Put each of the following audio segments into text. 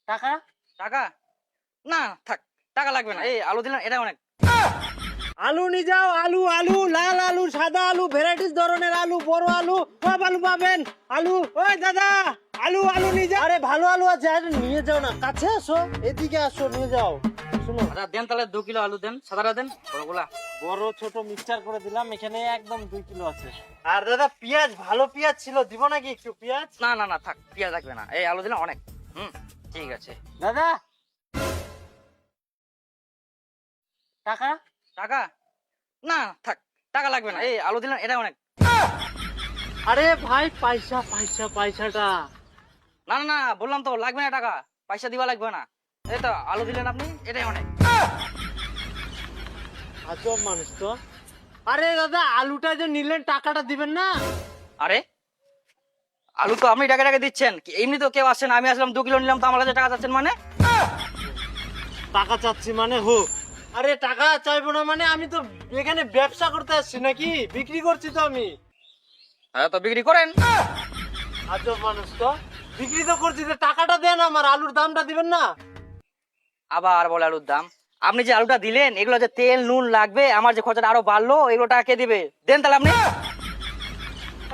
টাকা টাকা না থাক, টাকা লাগবে না। এই আলু দিলেন, এটা অনেক। আলু নিয়ে যাও, আলু আলু, লাল আলু, সাদা আলু, ভ্যারাইটিস ধরনের আলু, বড় আলু, সব আলু পাবেন। আলু, ওই দাদা, আলু আলু নিয়ে যাও। আরে ভালো আলু আছে, আরে নিয়ে যাও না, কাছে আসো, এদিকে আসো, নিয়ে যাও। শুনো, আচ্ছা দেন তাহলে 2 কিলো আলু দেন, সাদাটা দেন, বড়গুলা। বড় ছোট মিক্সচার করে দিলাম, এখানে একদম 2 কিলো আছে। আর দাদা পেঁয়াজ, ভালো পেঁয়াজ ছিল, দিব নাকি একটু পেঁয়াজ? না না না থাক, পেঁয়াজ লাগবে না। এই আলু দিলেন অনেক। ঠিক আছে। দাদা টাকা টাকা না থাক, টাকা লাগবে না। এই আলু দিলেন, এটা অনেক। আরে ভাই পয়সা পয়সা পয়সাটা না না না বললাম তো লাগবে না টাকা, পয়সা দিবা লাগবে না। এই তো আলু দিলেন আপনি, এটাই অনেক। আজব মানুষ তো। আরে দাদা আলুটা যে নিলেন টাকাটা দিবেন না? আরে আলু তো আপনি টাকা টাকা দিচ্ছেন, কি এমনি তো কেউ আসেন, আমি আসলাম 2 কিলো নিলাম, তো আমার কাছে টাকা চাচ্ছেন মানে? টাকা চাচ্ছি মানে হোক। আরে টাকা চাইবো না মানে, আমি তো এখানে ব্যবসা করতে আসছি নাকি, বিক্রি করছি তো আমি। হ্যাঁ তো বিক্রি করেন। আজব মানুষ তো, বিক্রি তো করছি, তো টাকাটা দেন, আমার আলুর দামটা দিবেন না? আবার বলে আলুর দাম। আপনি যে আলুটা দিলেন, এগুলো যে তেল নুন লাগবে, আমার যে খরচাটা আরো বাড়লো, এগুলো টাকা কে দিবে? দেন তাহলে আপনি।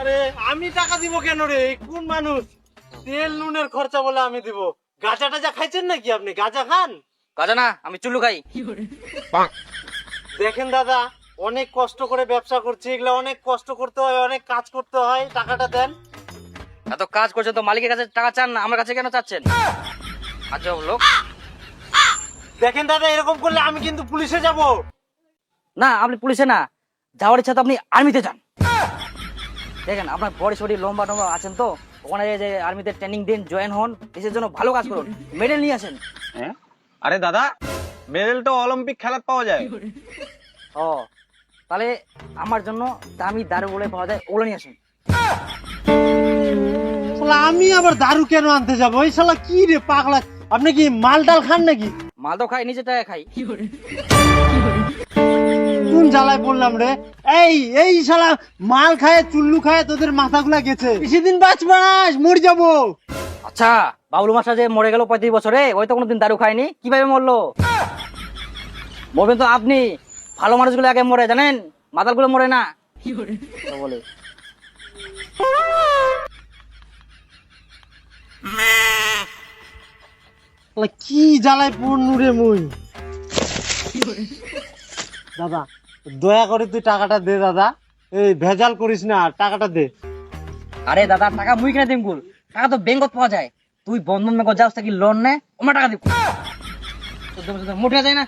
আরে আমি টাকা দিব কেন রে, এই কোন মানুষ? তেল নুনের খরচা বলে আমি দিব? গাঁজা টাজা খাইছেন নাকি আপনি? গাঁজা খান? কাজা না, আমি চুল্লু খাই। দেখেন দাদা, অনেক কষ্ট করে ব্যবসা করছি, এগুলা অনেক কষ্ট করতে হয়, অনেক কাজ করতে হয়, টাকাটা দেন। এত কাজ করছেন তো মালিকের কাছে টাকা চান না, আমার কাছে কেন চাচ্ছেন? আচ্ছা লোক। দেখেন দাদা, এরকম করলে আমি কিন্তু পুলিশে যাব। না আপনি পুলিশে না, যাওয়ার ইচ্ছা তো আপনি আর্মিতে যান। দেখেন আপনার বডি সডি লম্বা টম্বা আছেন তো, ওখানে যে আর্মিতে ট্রেনিং দিন, জয়েন হন, দেশের জন্য ভালো কাজ করুন, মেডেল নিয়ে আসেন। হ্যাঁ? আরে দাদা, মেডেল তো অলিম্পিক খেলাত পাওয়া যায়। ও তাহলে আমার জন্য দামি দারু বলে পাওয়া যায়, ওগুলো নিয়ে আসেন। শালা আমি আবার দারু কেন আনতে যাবো? এই শালা কি রে পাগলা, আপনি কি মাল ডাল খান নাকি? মাল তো খাই, নিজের টাকা খাই। কোন জ্বালায় পড়লাম রে? এই এই শালা মাল খায় চুল্লু খায় তোদের মাথাগুলা গেছে, বেশিদিন বাঁচবা না, মরে যাবো। আচ্ছা বাবলু মাসা যে মরে গেল 35 বছরে, ওই তো কোনোদিন দারু খায়নি, কিভাবে মরলো? মরবেন তো আপনি, ভালো মানুষগুলো আগে মরে, জানেন, মাতালগুলো মরে না। তো বলে শালা কি জ্বালায় পড়নু রে মুই। দাদা দয়া করে তুই টাকাটা দে দাদা, এই ভেজাল করিস না, টাকাটা দে। আরে দাদা টাকা মুই কিনে দিম গুল, টাকা তো ব্যাংকত পাওয়া যায়। তুই বন্ধন ব্যাংক যাস থাকি লোন নে, আমার টাকা দিব। মোটে যায় না।